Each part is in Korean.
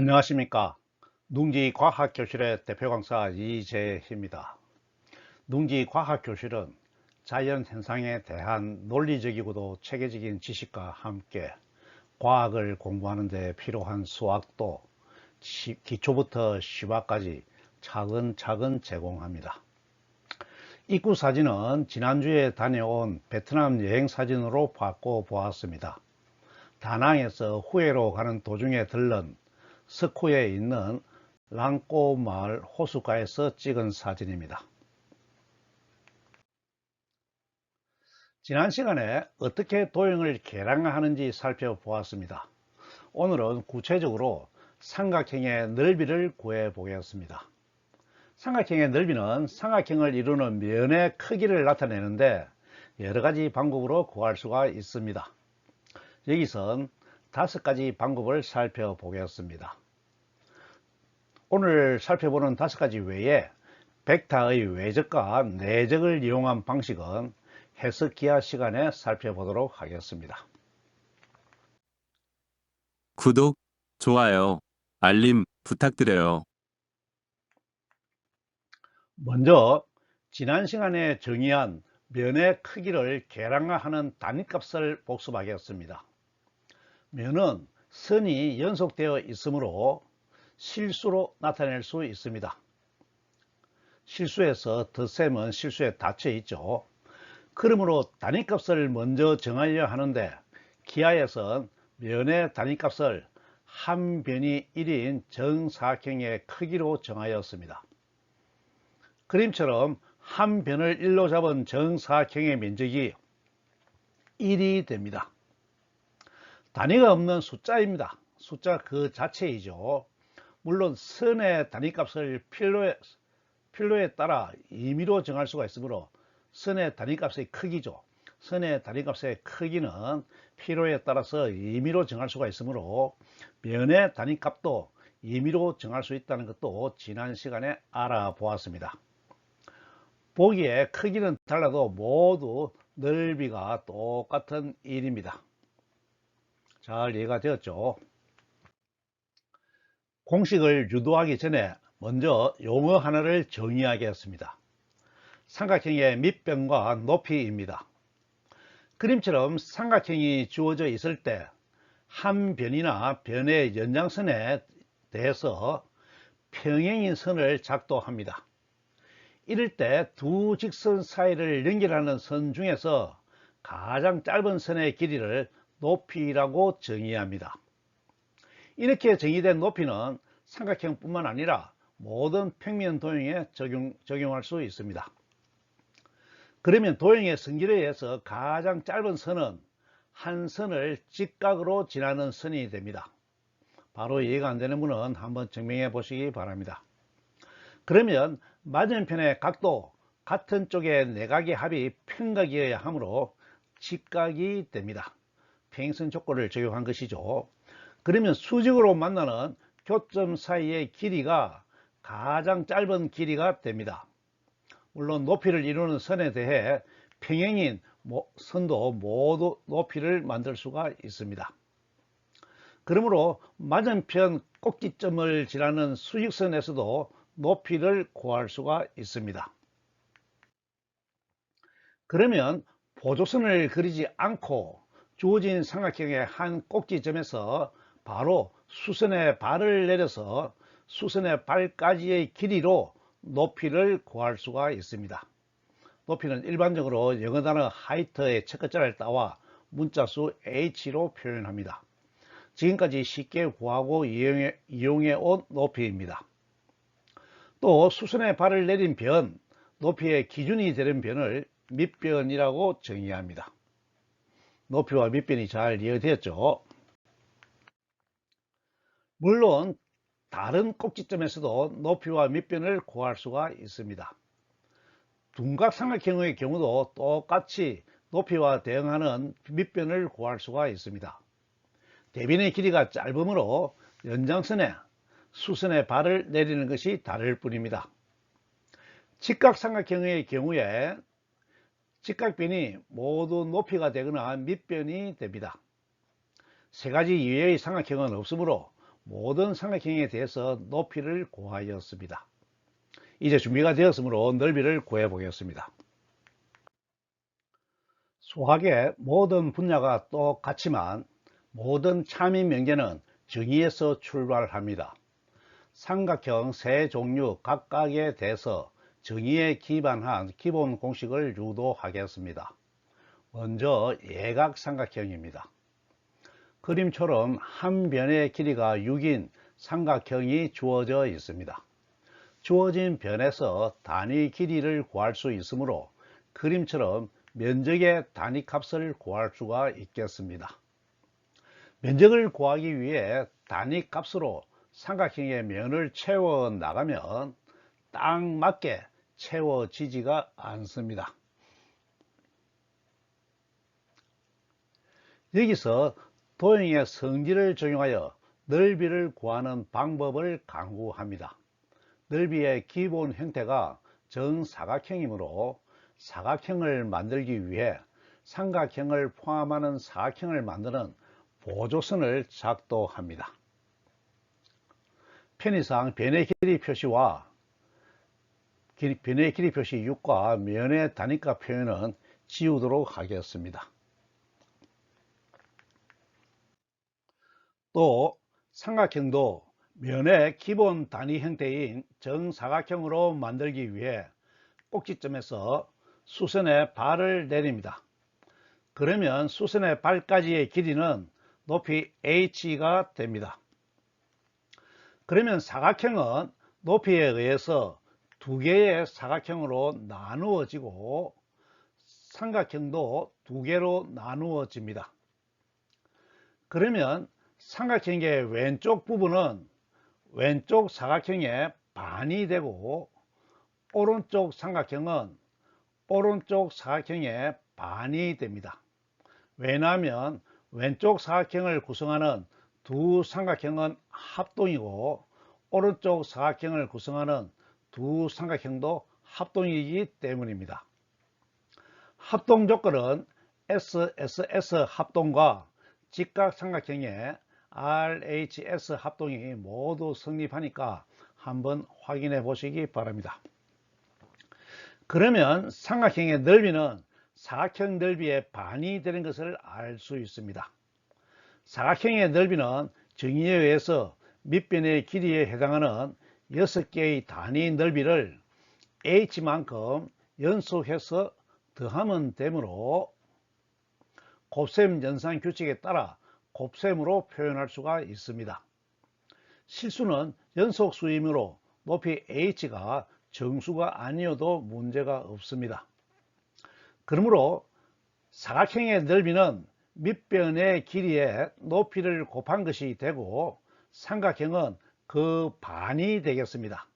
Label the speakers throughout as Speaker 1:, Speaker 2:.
Speaker 1: 안녕하십니까. 농지과학교실의 대표 강사 이재희입니다. 농지과학교실은 자연 현상에 대한 논리적이고도 체계적인 지식과 함께 과학을 공부하는 데 필요한 수학도 기초부터 심화까지 차근차근 제공합니다. 입구 사진은 지난주에 다녀온 베트남 여행 사진으로 바꿔 보았습니다. 다낭에서 후에로 가는 도중에 들른 스코에 있는 랑꼬 마을 호수가에서 찍은 사진입니다. 지난 시간에 어떻게 도형을 계량하는지 살펴보았습니다. 오늘은 구체적으로 삼각형의 넓이를 구해 보겠습니다. 삼각형의 넓이는 삼각형을 이루는 면의 크기를 나타내는데 여러가지 방법으로 구할 수가 있습니다. 여기선 5가지 방법을 살펴보겠습니다. 오늘 살펴보는 5가지 외에 벡터의 외적과 내적을 이용한 방식은 해석기하 시간에 살펴보도록 하겠습니다.
Speaker 2: 구독, 좋아요, 알림 부탁드려요.
Speaker 1: 먼저 지난 시간에 정의한 면의 크기를 계량하는 단위값을 복습하겠습니다. 면은 선이 연속되어 있으므로 실수로 나타낼 수 있습니다. 실수에서 덧셈은 실수에 닫혀 있죠. 그러므로 단위값을 먼저 정하려 하는데 기하에선 면의 단위값을 한 변이 1인 정사각형의 크기로 정하였습니다. 그림처럼 한 변을 1로 잡은 정사각형의 면적이 1이 됩니다. 단위가 없는 숫자입니다. 숫자 그 자체이죠. 물론 선의 단위값을 필요에 따라 임의로 정할 수가 있으므로 선의 단위값의 크기죠. 선의 단위값의 크기는 필요에 따라서 임의로 정할 수가 있으므로 면의 단위값도 임의로 정할 수 있다는 것도 지난 시간에 알아보았습니다. 보기에 크기는 달라도 모두 넓이가 똑같은 1입니다. 잘 이해가 되었죠? 공식을 유도하기 전에 먼저 용어 하나를 정의하겠습니다. 삼각형의 밑변과 높이입니다. 그림처럼 삼각형이 주어져 있을 때 한 변이나 변의 연장선에 대해서 평행인 선을 작도합니다. 이럴 때 두 직선 사이를 연결하는 선 중에서 가장 짧은 선의 길이를 높이라고 정의합니다. 이렇게 정의된 높이는 삼각형뿐만 아니라 모든 평면 도형에 적용할 수 있습니다. 그러면 도형의 성질에 의해서 가장 짧은 선은 한 선을 직각으로 지나는 선이 됩니다. 바로 이해가 안 되는 분은 한번 증명해 보시기 바랍니다. 그러면 맞은편의 각도 같은 쪽의 내각의 합이 평각이어야 하므로 직각이 됩니다. 평행선 조건을 적용한 것이죠. 그러면 수직으로 만나는 교점 사이의 길이가 가장 짧은 길이가 됩니다. 물론 높이를 이루는 선에 대해 평행인 선도 모두 높이를 만들 수가 있습니다. 그러므로 맞은편 꼭지점을 지나는 수직선에서도 높이를 구할 수가 있습니다. 그러면 보조선을 그리지 않고 주어진 삼각형의 한 꼭지점에서 바로 수선의 발을 내려서 수선의 발까지의 길이로 높이를 구할 수가 있습니다. 높이는 일반적으로 영어 단어 하이트의 첫 글자를 따와 문자수 h로 표현합니다. 지금까지 쉽게 구하고 이용해 온 높이입니다. 또 수선의 발을 내린 변, 높이의 기준이 되는 변을 밑변이라고 정의합니다. 높이와 밑변이 잘 이해되었죠? 물론 다른 꼭지점에서도 높이와 밑변을 구할 수가 있습니다. 둔각삼각형의 경우도 똑같이 높이와 대응하는 밑변을 구할 수가 있습니다. 대변의 길이가 짧으므로 연장선에 수선의 발을 내리는 것이 다를 뿐입니다. 직각삼각형의 경우에 직각변이 모두 높이가 되거나 밑변이 됩니다. 3가지 이외의 삼각형은 없으므로 모든 삼각형에 대해서 높이를 구하였습니다. 이제 준비가 되었으므로 넓이를 구해 보겠습니다. 수학의 모든 분야가 똑같지만 모든 참인 명제는 정의에서 출발합니다. 삼각형 세 종류 각각에 대해서 정의에 기반한 기본 공식을 유도하겠습니다. 먼저 예각삼각형입니다. 그림처럼 한 변의 길이가 6인 삼각형이 주어져 있습니다. 주어진 변에서 단위 길이를 구할 수 있으므로 그림처럼 면적의 단위값을 구할 수가 있겠습니다. 면적을 구하기 위해 단위값으로 삼각형의 면을 채워 나가면 딱 맞게 채워지지가 않습니다. 여기서 도형의 성질을 적용하여 넓이를 구하는 방법을 강구합니다. 넓이의 기본 형태가 정사각형이므로 사각형을 만들기 위해 삼각형을 포함하는 사각형을 만드는 보조선을 작동합니다. 편의상 변의 길이 표시와 변의 길이 표시 6과 면의 단위값 표현은 지우도록 하겠습니다. 또 삼각형도 면의 기본 단위 형태인 정사각형으로 만들기 위해 꼭지점에서 수선의 발을 내립니다. 그러면 수선의 발까지의 길이는 높이 h가 됩니다. 그러면 사각형은 높이에 의해서 두 개의 사각형으로 나누어지고 삼각형도 두 개로 나누어집니다. 그러면 삼각형의 왼쪽 부분은 왼쪽 사각형의 반이 되고 오른쪽 삼각형은 오른쪽 사각형의 반이 됩니다. 왜냐하면 왼쪽 사각형을 구성하는 두 삼각형은 합동이고 오른쪽 사각형을 구성하는 두 삼각형도 합동이기 때문입니다. 합동 조건은 SSS 합동과 직각삼각형의 RHS 합동이 모두 성립하니까 한번 확인해 보시기 바랍니다. 그러면 삼각형의 넓이는 사각형 넓이의 반이 되는 것을 알 수 있습니다. 사각형의 넓이는 정의에 의해서 밑변의 길이에 해당하는 6개의 단위 넓이를 h만큼 연속해서 더하면 되므로 곱셈 연산 규칙에 따라 곱셈으로 표현할 수가 있습니다. 실수는 연속수이므로 높이 h가 정수가 아니어도 문제가 없습니다. 그러므로 사각형의 넓이는 밑변의 길이에 높이를 곱한 것이 되고 삼각형은 그 반이 되겠습니다.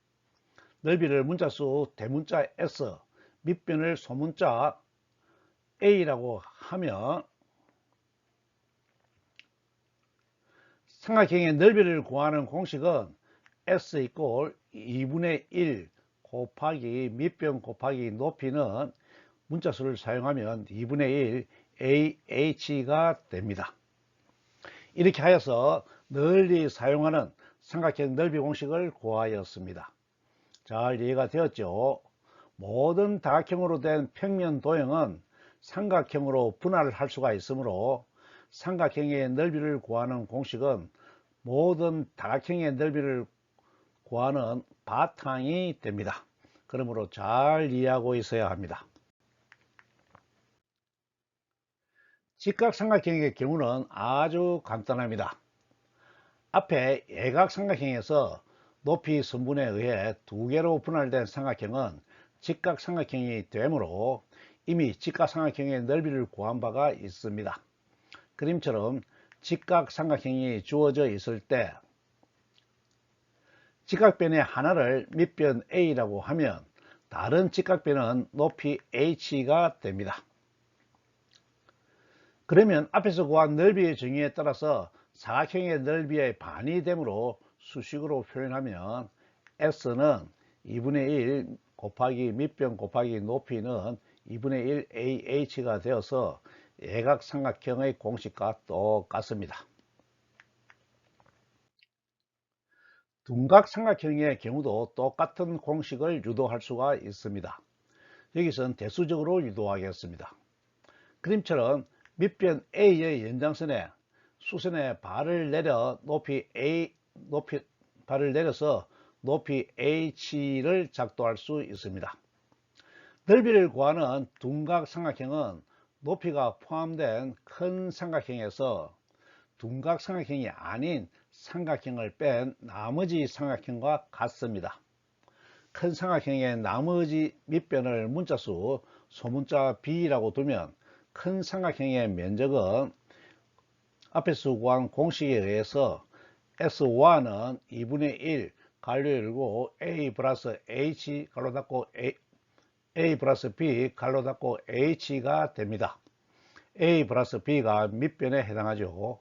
Speaker 1: 넓이를 문자수 대문자 S, 밑변을 소문자 A라고 하면 삼각형의 넓이를 구하는 공식은 S 이꼴 2분의 1 곱하기 밑변 곱하기 높이는 문자수를 사용하면 2분의 1 AH가 됩니다. 이렇게 하여서 널리 사용하는 삼각형 넓이 공식을 구하였습니다. 잘 이해가 되었죠? 모든 다각형으로 된 평면 도형은 삼각형으로 분할할 수가 있으므로 삼각형의 넓이를 구하는 공식은 모든 다각형의 넓이를 구하는 바탕이 됩니다. 그러므로 잘 이해하고 있어야 합니다. 직각삼각형의 경우는 아주 간단합니다. 앞에 예각삼각형에서 높이 선분에 의해 두 개로 분할된 삼각형은 직각삼각형이 되므로 이미 직각삼각형의 넓이를 구한 바가 있습니다. 그림처럼 직각삼각형이 주어져 있을 때 직각변의 하나를 밑변 A라고 하면 다른 직각변은 높이 H가 됩니다. 그러면 앞에서 구한 넓이의 정의에 따라서 사각형의 넓이의 반이 되므로 수식으로 표현하면 S는 2분의 1 곱하기 밑변 곱하기 높이는 2분의 1 AH가 되어서 예각삼각형의 공식과 똑같습니다. 둔각 삼각형의 경우도 똑같은 공식을 유도할 수가 있습니다. 여기선 대수적으로 유도하겠습니다. 그림처럼 밑변 A의 연장선에 수선의 발을 내려 발을 내려서 높이 H를 작도할 수 있습니다. 넓이를 구하는 둔각 삼각형은 높이가 포함된 큰 삼각형에서 둔각 삼각형이 아닌 삼각형을 뺀 나머지 삼각형과 같습니다. 큰 삼각형의 나머지 밑변을 문자수 소문자 B라고 두면 큰 삼각형의 면적은 앞에서 구한 공식에 의해서 S1은 2분의 1 가로 열고 A 플러스 H 가로 닫고 A 플러스 B 가로 닫고 H가 됩니다. A 플러스 B가 밑변에 해당하죠.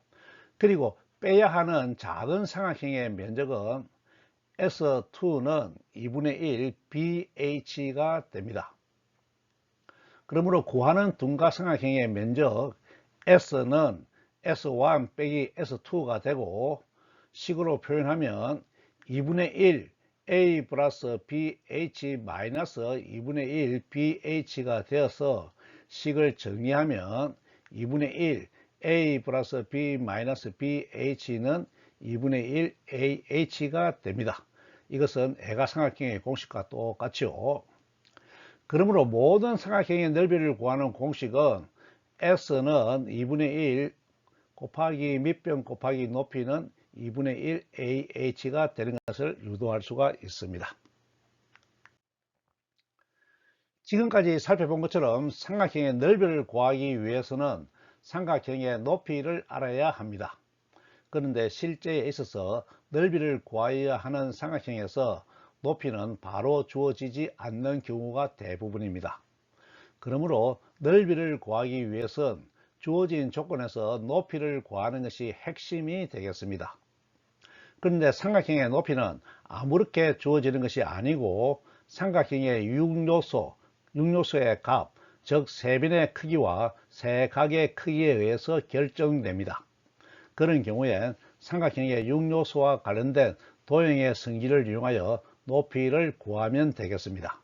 Speaker 1: 그리고 빼야 하는 작은 삼각형의 면적은 S2는 2분의 1 BH가 됩니다. 그러므로 구하는 둔각 삼각형의 면적 S는 S1 빼기 S2가 되고 식으로 표현하면 2분의 1 A 플러스 BH 마이너스 2분의 1 BH가 되어서 식을 정리하면 2분의 1 A 플러스 B 마이너스 BH는 2분의 1 AH가 됩니다. 이것은 애가삼각형의 공식과 똑같죠. 그러므로 모든 삼각형의 넓이를 구하는 공식은 S는 2분의 1 곱하기 밑변 곱하기 높이는 2분의 1 AH가 되는 것을 유도할 수가 있습니다. 지금까지 살펴본 것처럼 삼각형의 넓이를 구하기 위해서는 삼각형의 높이를 알아야 합니다. 그런데 실제에 있어서 넓이를 구하여야 하는 삼각형에서 높이는 바로 주어지지 않는 경우가 대부분입니다. 그러므로 넓이를 구하기 위해서는 주어진 조건에서 높이를 구하는 것이 핵심이 되겠습니다. 그런데 삼각형의 높이는 아무렇게 주어지는 것이 아니고 삼각형의 육요소의 값, 즉 세변의 크기와 세각의 크기에 의해서 결정됩니다. 그런 경우에 삼각형의 육요소와 관련된 도형의 성질을 이용하여 높이를 구하면 되겠습니다.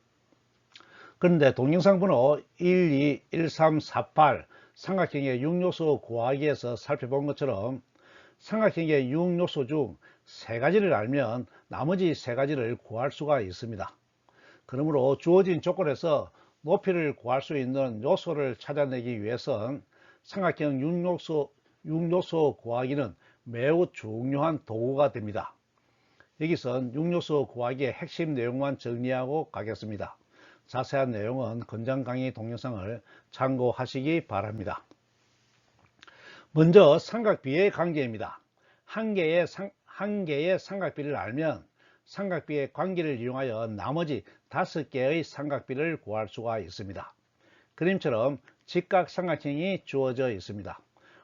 Speaker 1: 그런데 동영상 번호 121348 삼각형의 육요소 구하기에서 살펴본 것처럼 삼각형의 육요소 중 세 가지를 알면 나머지 세 가지를 구할 수가 있습니다. 그러므로 주어진 조건에서 높이를 구할 수 있는 요소를 찾아내기 위해선 삼각형 육요소 구하기는 매우 중요한 도구가 됩니다. 여기선 육요소 구하기의 핵심 내용만 정리하고 가겠습니다. 자세한 내용은 건장 강의 동영상을 참고하시기 바랍니다. 먼저 삼각비의 관계입니다. 한 개의 삼각비를 알면 삼각비의 관계를 이용하여 나머지 5개의 삼각비를 구할 수가 있습니다. 그림처럼 직각삼각형이 주어져 있습니다.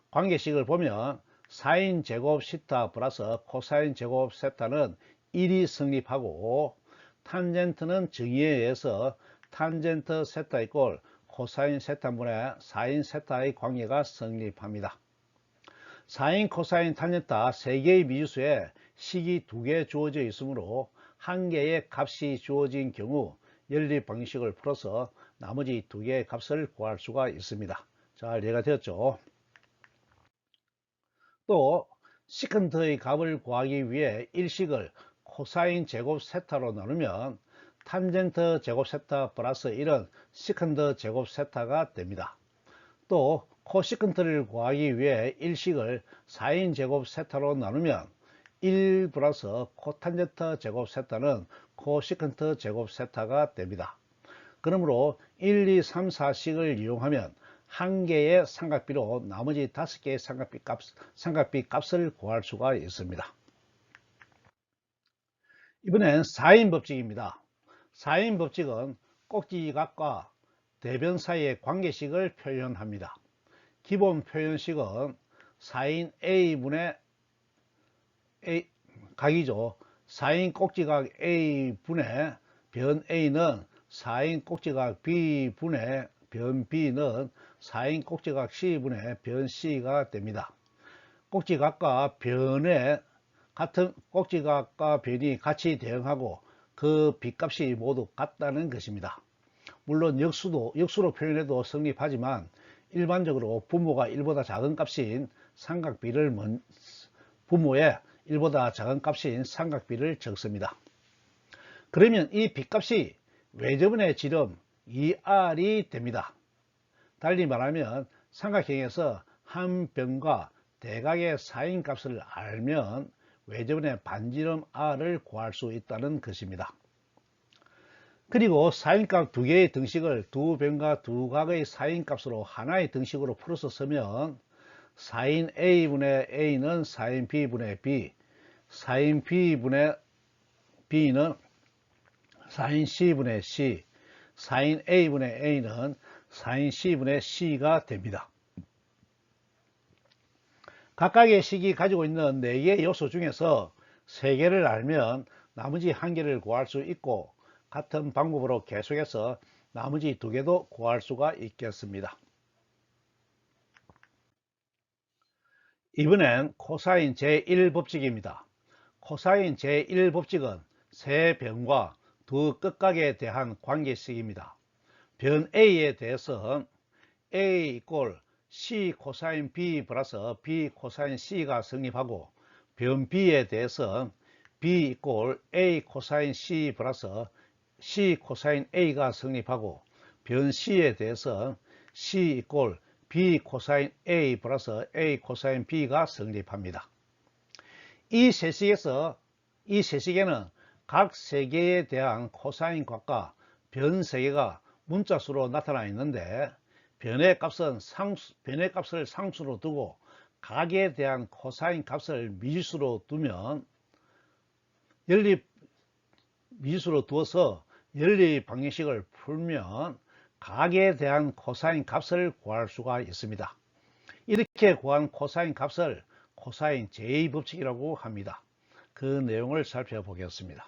Speaker 1: 관계식을 보면 사인 제곱 시타 플러스 코사인 제곱 세타는 1이 성립하고 탄젠트는 정의에 의해서 탄젠트 세타 이꼴 코사인 세타분의 사인 세타의 관계가 성립합니다. 사인, 코사인, 탄젠트 3개의 미지수에 식이 2개 주어져 있으므로 한 개의 값이 주어진 경우 연립 방식을 풀어서 나머지 2개의 값을 구할 수가 있습니다. 잘 이해가 되었죠? 또 시컨트의 값을 구하기 위해 일식을 코사인 제곱 세타로 나누면 탄젠트 제곱 세타 플러스 1은 시컨트 제곱 세타가 됩니다. 또 코시컨트를 구하기 위해 일식을 사인 제곱 세타로 나누면 1 플러스 코탄젠트 제곱 세타는 코시컨트 제곱 세타가 됩니다. 그러므로 1, 2, 3, 4식을 이용하면 한 개의 삼각비로 나머지 5개의 삼각비 값을 구할 수가 있습니다. 이번엔 사인 법칙입니다. 사인 법칙은 꼭지각과 대변 사이의 관계식을 표현합니다. 기본 표현식은 사인 A분의 각이죠. 사인 꼭지각 A분의 변 A는 사인 꼭지각 B분의 변 B는 사인 꼭지각 C분의 변 C가 됩니다. 꼭지각과 변의 같은 꼭지각과 변이 같이 대응하고 그 빗값이 모두 같다는 것입니다. 물론 역수로 표현해도 성립하지만 일반적으로 부모가 1보다 작은 값인 삼각비를 부모의 1보다 작은 값인 삼각비를 적습니다. 그러면 이 빗값이 외접원의 지름 2r이 됩니다. 달리 말하면 삼각형에서 한 변과 대각의 사인값을 알면 외접원의 반지름 r을 구할 수 있다는 것입니다. 그리고 사인값 두 개의 등식을 두 변과 두 각의 사인값으로 하나의 등식으로 풀어서 쓰면 사인 a분의 a는 사인 b분의 b, 사인 b분의 b는 사인 c분의 c, 사인 a분의 a는 사인 c분의 c가 됩니다. 각각의 식이 가지고 있는 4개의 요소 중에서 3개를 알면 나머지 1개를 구할 수 있고 같은 방법으로 계속해서 나머지 2개도 구할 수가 있겠습니다. 이번엔 코사인 제1법칙입니다. 코사인 제1법칙은 세 변과 두 끝각에 대한 관계식입니다. 변 A에 대해서 A 이꼴 C 코사인 B 플러스 B 코사인 C가 성립하고 변 B에 대해서 B 이꼴 A 코사인 C 플러스 C 코사인 A가 성립하고 변 C에 대해서 C 이꼴 B 코사인 A 플러스 A 코사인 B가 성립합니다. 이 세식에는 각 3개에 대한 코사인 값과 변 3개가 문자수로 나타나 있는데 변의 값을 상수로 두고 각에 대한 코사인 값을 미지수로 두면 미지수로 두어서 연립 방정식을 풀면 각에 대한 코사인 값을 구할 수가 있습니다. 이렇게 구한 코사인 값을 코사인 제2법칙이라고 합니다. 그 내용을 살펴보겠습니다.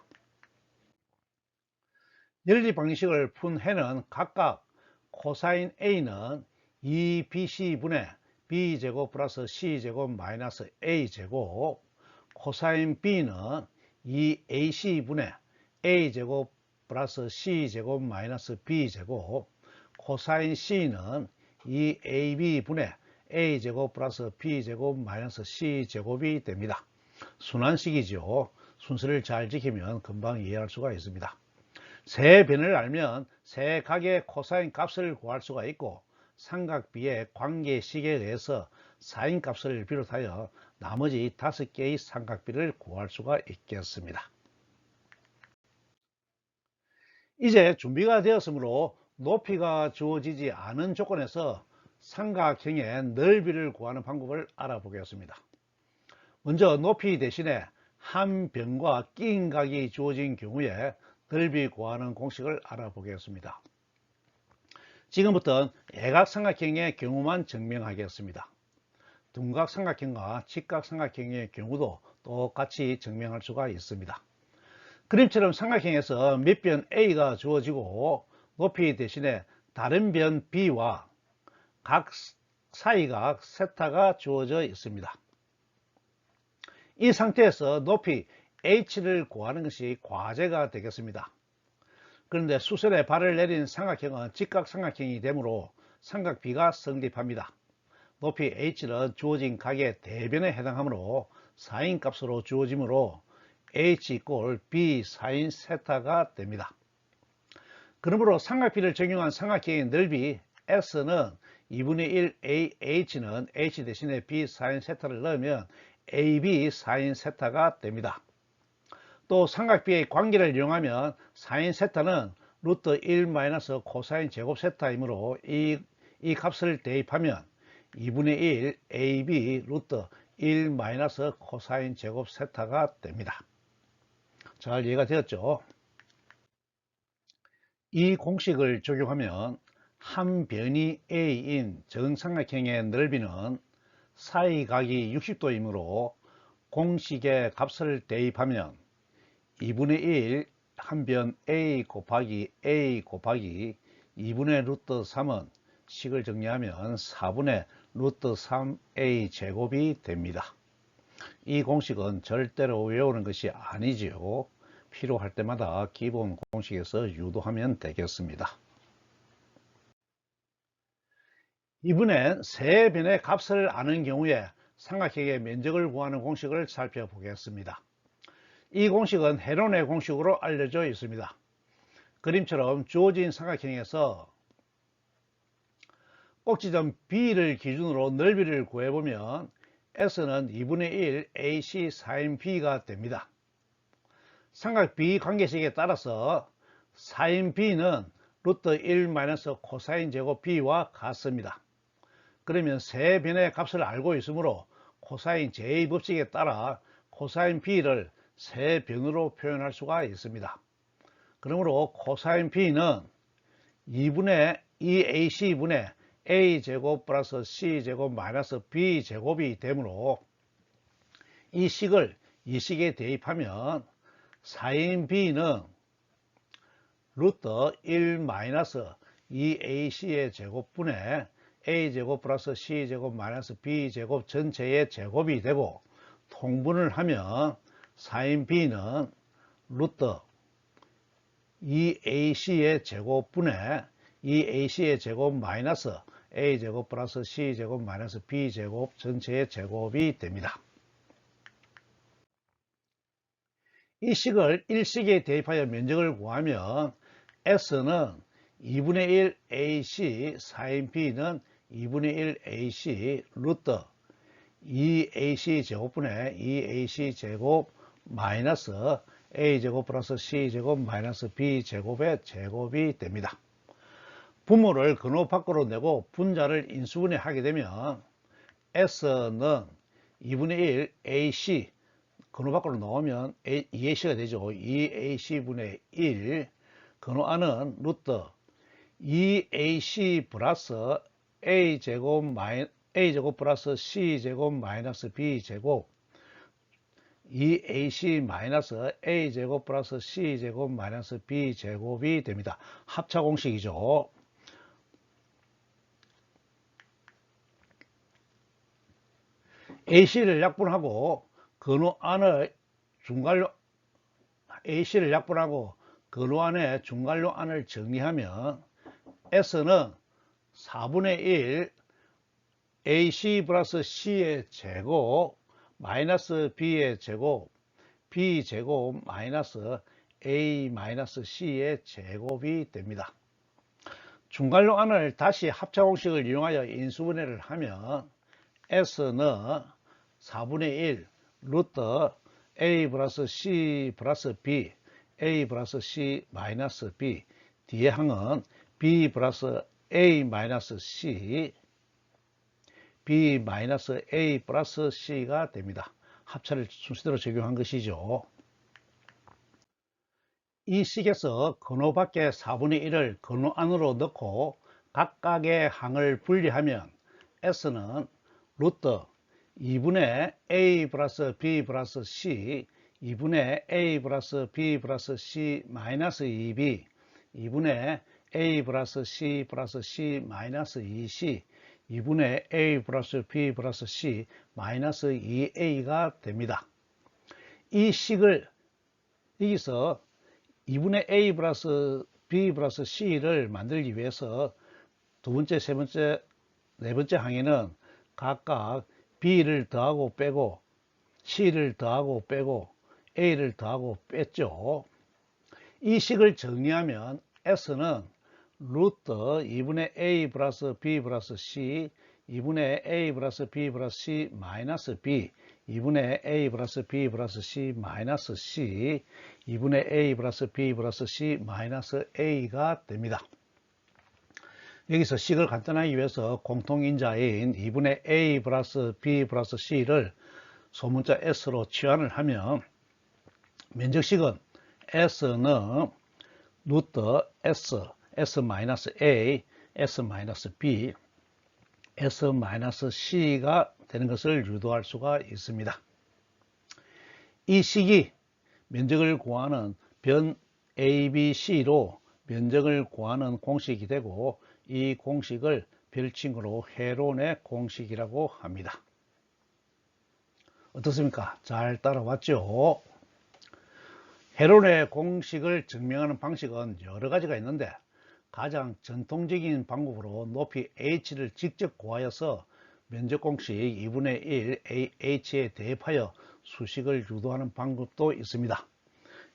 Speaker 1: 연립 방정식을 푼 해는 각각 코사인 A는 2BC분의 B제곱 플러스 C제곱 마이너스 A제곱, 코사인 B는 2AC분의 A제곱 플러스 C제곱 마이너스 B제곱, 코사인 C는 2AB분의 A제곱 플러스 B제곱 마이너스 C제곱이 됩니다. 순환식이죠. 순서를 잘 지키면 금방 이해할 수가 있습니다. 세 변을 알면 세 각의 코사인 값을 구할 수가 있고 삼각비의 관계식에 의해서 사인 값을 비롯하여 나머지 5개의 삼각비를 구할 수가 있겠습니다. 이제 준비가 되었으므로 높이가 주어지지 않은 조건에서 삼각형의 넓이를 구하는 방법을 알아보겠습니다. 먼저 높이 대신에 한 변과 낀 각이 주어진 경우에 넓이 구하는 공식을 알아보겠습니다. 지금부터 애각삼각형의 경우만 증명하겠습니다. 둔각삼각형과 직각삼각형의 경우도 똑같이 증명할 수가 있습니다. 그림처럼 삼각형에서 밑변 A가 주어지고 높이 대신에 다른 변 B와 각 사이각 세타가 주어져 있습니다. 이 상태에서 높이 H를 구하는 것이 과제가 되겠습니다. 그런데 수선에 발을 내린 삼각형은 직각삼각형이 되므로 삼각비가 성립합니다. 높이 H는 주어진 각의 대변에 해당하므로 사인값으로 주어지므로 H 이꼴 B 사인 세타가 됩니다. 그러므로 삼각비를 적용한 삼각형의 넓이 S는 2분의 1 AH는 H 대신에 B 사인 세타를 넣으면 AB 사인 세타가 됩니다. 또 삼각비의 관계를 이용하면 사인 세타는 루트 1 마이너스 코사인 제곱 세타이므로 이 값을 대입하면 2분의 1 AB 루트 1 마이너스 코사인 제곱 세타가 됩니다. 잘 이해가 되었죠? 이 공식을 적용하면 한 변이 A인 정삼각형의 넓이는 사이각이 60도이므로 공식의 값을 대입하면 2분의 1 한 변 A 곱하기 2분의 루트 3은 식을 정리하면 4분의 루트 3A 제곱이 됩니다. 이 공식은 절대로 외우는 것이 아니지요. 필요할 때마다 기본 공식에서 유도하면 되겠습니다. 이번엔 세 변의 값을 아는 경우에 삼각형의 면적을 구하는 공식을 살펴보겠습니다. 이 공식은 헤론의 공식으로 알려져 있습니다. 그림처럼 주어진 삼각형에서 꼭지점 B를 기준으로 넓이를 구해보면 S는 2분의 1 AC sin B가 됩니다. 삼각 B 관계식에 따라서 sin B는 루트 1 마이너스 코사인 제곱 B와 같습니다. 그러면 세 변의 값을 알고 있으므로 코사인 J 법칙에 따라 코사인 B를 세 변으로 표현할 수가 있습니다. 그러므로 코사인 B는 2분의 2AC분의 A제곱 플러스 C제곱 마이너스 B제곱이 되므로 이 식을 이 식에 대입하면 sin B는 루트 1 마이너스 2AC의 제곱분의 A제곱 플러스 C제곱 마이너스 B제곱 전체의 제곱이 되고 통분을 하면 sin B는 루트 2AC의 제곱분의 2AC의 제곱 마이너스 A제곱 플러스 C제곱 마이너스 B제곱 전체의 제곱이 됩니다. 이 식을 1식에 대입하여 면적을 구하면 S는 2분의 1 AC sin B는 2분의 1 AC 루트 2AC 제곱분의 2AC 제곱 마이너스 A제곱 플러스 C제곱 마이너스 B제곱의 제곱이 됩니다. 분모를 근호 밖으로 내고 분자를 인수분해 하게 되면 S는 2분의 1 AC 근호 밖으로 나오면 2AC가 되죠. 2AC분의 1 근호 안은 루트 2AC 플러스 A제곱 플러스 C제곱 마이너스 B제곱 2AC 마이너스 A제곱 플러스 C제곱 마이너스 B제곱이 됩니다. 합차 공식이죠. AC를 약분하고 근호 안을 중괄호 AC를 약분하고 근호 안에 중괄호 안을 정리하면 S는 4분의 1 AC 플러스 C의 제곱 마이너스 B의 제곱 B제곱 마이너스 A 마이너스 C의 제곱이 됩니다. 중괄호 안을 다시 합차 공식을 이용하여 인수분해를 하면 S는 4분의 1 루트 A 플러스 C 플러스 B A 플러스 C 마이너스 B 뒤에 항은 B 플러스 A 마이너스 C B 마이너스 A 플러스 C가 됩니다. 합차를 순서대로 적용한 것이죠. 이 식에서 근호 밖에 4분의 1을 근호 안으로 넣고 각각의 항을 분리하면 S는 루트 2분의 A 플러스 B 플러스 C 2분의 A 플러스 B 플러스 C 마이너스 2B 2분의 A 플러스 C 플러스 C 마이너스 2C 2분의 A 플러스 B 플러스 C 마이너스 2A가 됩니다. 이 식을 여기서 2분의 A 플러스 B 플러스 C를 만들기 위해서 두 번째, 세 번째, 네 번째 항에는 각각 B를 더하고 빼고 C를 더하고 빼고 A를 더하고 뺐죠. 이 식을 정리하면 S는 루트 2분의 A 플러스 B 플러스 C 2분의 A 플러스 B 플러스 C 마이너스 B 2분의 A 플러스 B 플러스 C 마이너스 C 2분의 A 플러스 B 플러스 C 마이너스 A가 됩니다. 여기서 식을 간단하게 위해서 공통인자인 2분의 A 플러스 B 플러스 C를 소문자 S로 치환을 하면 면적식은 S는 루트 S, S 마이너스 A, S 마이너스 B, S 마이너스 C가 되는 것을 유도할 수가 있습니다. 이 식이 면적을 구하는 변 ABC로 면적을 구하는 공식이 되고 이 공식을 별칭으로 헤론의 공식이라고 합니다. 어떻습니까? 잘 따라왔죠? 헤론의 공식을 증명하는 방식은 여러 가지가 있는데 가장 전통적인 방법으로 높이 h를 직접 구하여서 면적 공식 2분의 1 ah에 대입하여 수식을 유도하는 방법도 있습니다.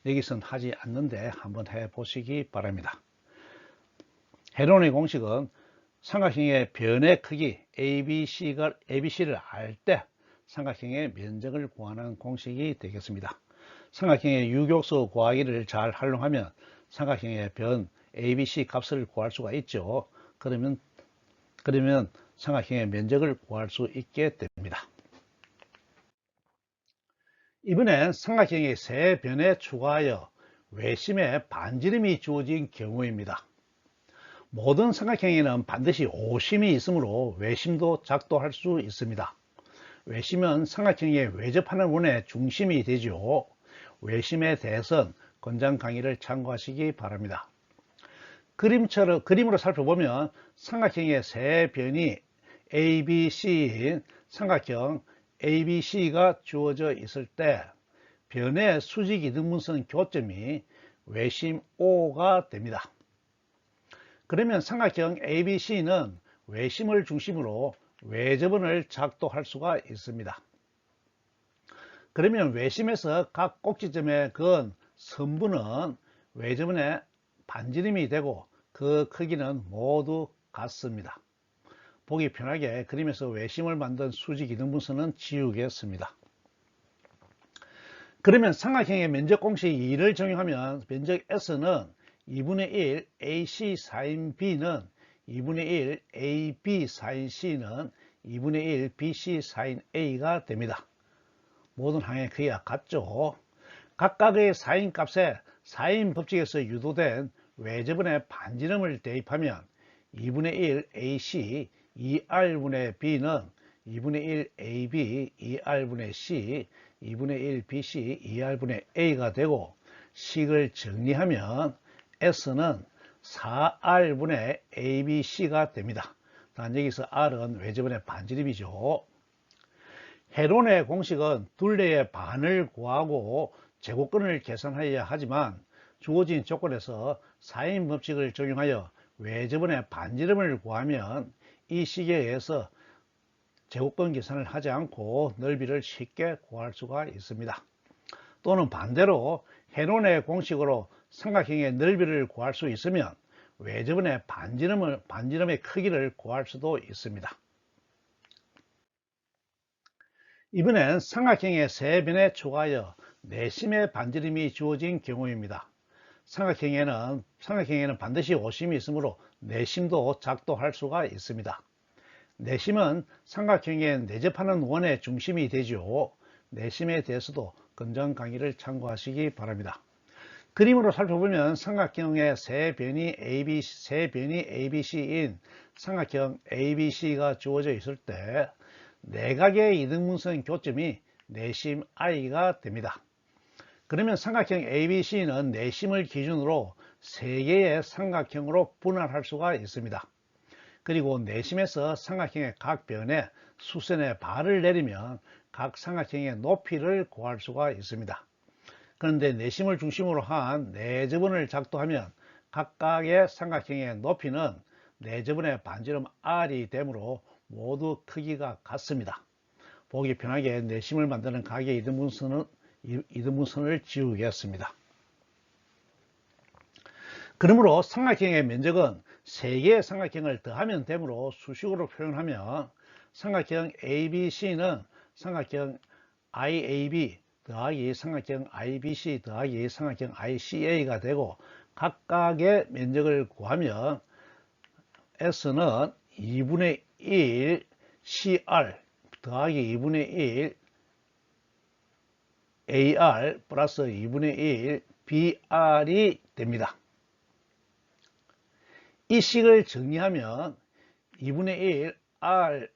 Speaker 1: 여기선 하지 않는데 한번 해보시기 바랍니다. 헤론의 공식은 삼각형의 변의 크기 ABC를 알 때 삼각형의 면적을 구하는 공식이 되겠습니다. 삼각형의 유격수 구하기를 잘 활용하면 삼각형의 변 ABC 값을 구할 수가 있죠. 그러면 삼각형의 면적을 구할 수 있게 됩니다. 이번엔 삼각형의 세 변에 추가하여 외심의 반지름이 주어진 경우입니다. 모든 삼각형에는 반드시 오심이 있으므로 외심도 작동할 수 있습니다. 외심은 삼각형에 외접하는 원의 중심이 되죠. 외심에 대해서는 권장 강의를 참고하시기 바랍니다. 그림으로 살펴보면 삼각형의 세 변이 ABC인 삼각형 ABC가 주어져 있을 때 변의 수직 이등분선 교점이 외심 O가 됩니다. 그러면 삼각형 ABC는 외심을 중심으로 외접원을 작동할 수가 있습니다. 그러면 외심에서 각 꼭지점에 그은 선부는 외접원의 반지름이 되고 그 크기는 모두 같습니다. 보기 편하게 그림에서 외심을 만든 수직 이등분선은 지우겠습니다. 그러면 삼각형의 면적 공식 2를 적용하면 면적 S는 2분의 1 AC sin B는 2분의 1 AB sin C는 2분의 1 BC sin A가 됩니다. 모든 항의 크기가 같죠. 각각의 사인 값에 사인 법칙에서 유도된 외접원의 반지름을 대입하면 2분의 1 AC 2R분의 B는 2분의 1 AB 2R분의 C 2분의 1 BC 2R분의 A가 되고 식을 정리하면 S는 4R분의 ABC가 됩니다. 단 여기서 R은 외접원의 반지름이죠. 헤론의 공식은 둘레의 반을 구하고 제곱근을 계산하여야 하지만 주어진 조건에서 사인 법칙을 적용하여 외접원의 반지름을 구하면 이 식에 의해서 제곱근 계산을 하지 않고 넓이를 쉽게 구할 수가 있습니다. 또는 반대로 헤론의 공식으로 삼각형의 넓이를 구할 수 있으면 외접원의 반지름의 크기를 구할 수도 있습니다. 이번엔 삼각형의 세 변에 추가하여 내심의 반지름이 주어진 경우입니다. 삼각형에는 반드시 오심이 있으므로 내심도 작동할 수가 있습니다. 내심은 삼각형에 내접하는 원의 중심이 되죠. 내심에 대해서도 건장 강의를 참고하시기 바랍니다. 그림으로 살펴보면 삼각형의 세 변이 ABC인 삼각형 ABC가 주어져 있을 때 내각의 이등분선 교점이 내심 I가 됩니다. 그러면 삼각형 ABC는 내심을 기준으로 3개의 삼각형으로 분할할 수가 있습니다. 그리고 내심에서 삼각형의 각 변에 수선의 발을 내리면 각 삼각형의 높이를 구할 수가 있습니다. 그런데 내심을 중심으로 한 내접원을 작동하면 각각의 삼각형의 높이는 내접원의 반지름 R이 되므로 모두 크기가 같습니다. 보기 편하게 내심을 만드는 각의 이등분선을 지우겠습니다. 그러므로 삼각형의 면적은 3개의 삼각형을 더하면 되므로 수식으로 표현하면 삼각형 ABC는 삼각형 IAB 더하기 삼각형 IBC 더하기 삼각형 ICA가 되고 각각의 면적을 구하면 S는 2분의 1 CR 더하기 2분의 1 AR 플러스 2분의 1 BR이 됩니다. 이 식을 정리하면 2분의 1 R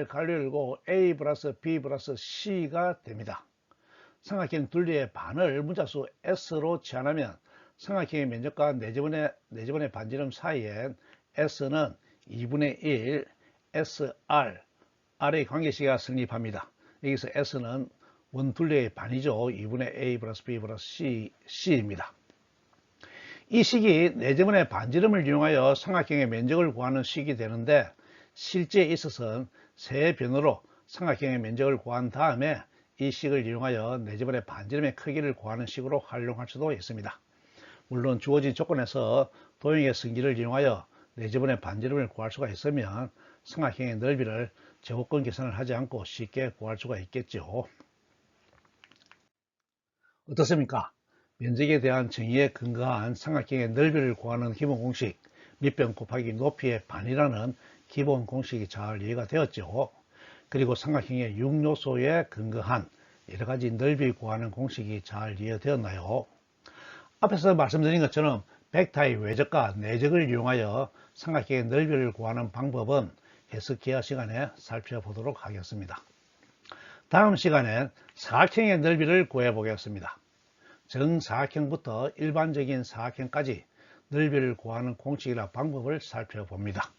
Speaker 1: 가로 열고 A 플러스 B 플러스 C가 됩니다. 삼각형 둘레의 반을 문자수 S로 치환하면 삼각형의 면적과 내접원의 반지름 사이엔 S는 2분의 1 SR R의 관계식이 성립합니다. 여기서 S는 원둘레의 반이죠. 2분의 A 플러스 B 플러스 C입니다. 이 식이 내지분의 반지름을 이용하여 삼각형의 면적을 구하는 식이 되는데 실제에 있어서는 세 변으로 삼각형의 면적을 구한 다음에 이 식을 이용하여 내지분의 반지름의 크기를 구하는 식으로 활용할 수도 있습니다. 물론 주어진 조건에서 도형의 성질을 이용하여 내지분의 반지름을 구할 수가 있으면 삼각형의 넓이를 제곱근 계산을 하지 않고 쉽게 구할 수가 있겠죠. 어떻습니까? 면적에 대한 정의에 근거한 삼각형의 넓이를 구하는 기본 공식 밑변 곱하기 높이의 반이라는 기본 공식이 잘 이해가 되었죠. 그리고 삼각형의 6요소에 근거한 여러가지 넓이 구하는 공식이 잘 이해되었나요? 앞에서 말씀드린 것처럼 벡터의 외적과 내적을 이용하여 삼각형의 넓이를 구하는 방법은 해석 기하 시간에 살펴보도록 하겠습니다. 다음 시간엔 사각형의 넓이를 구해 보겠습니다. 정사각형부터 일반적인 사각형까지 넓이를 구하는 공식이나 방법을 살펴봅니다.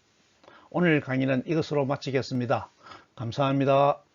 Speaker 1: 오늘 강의는 이것으로 마치겠습니다. 감사합니다.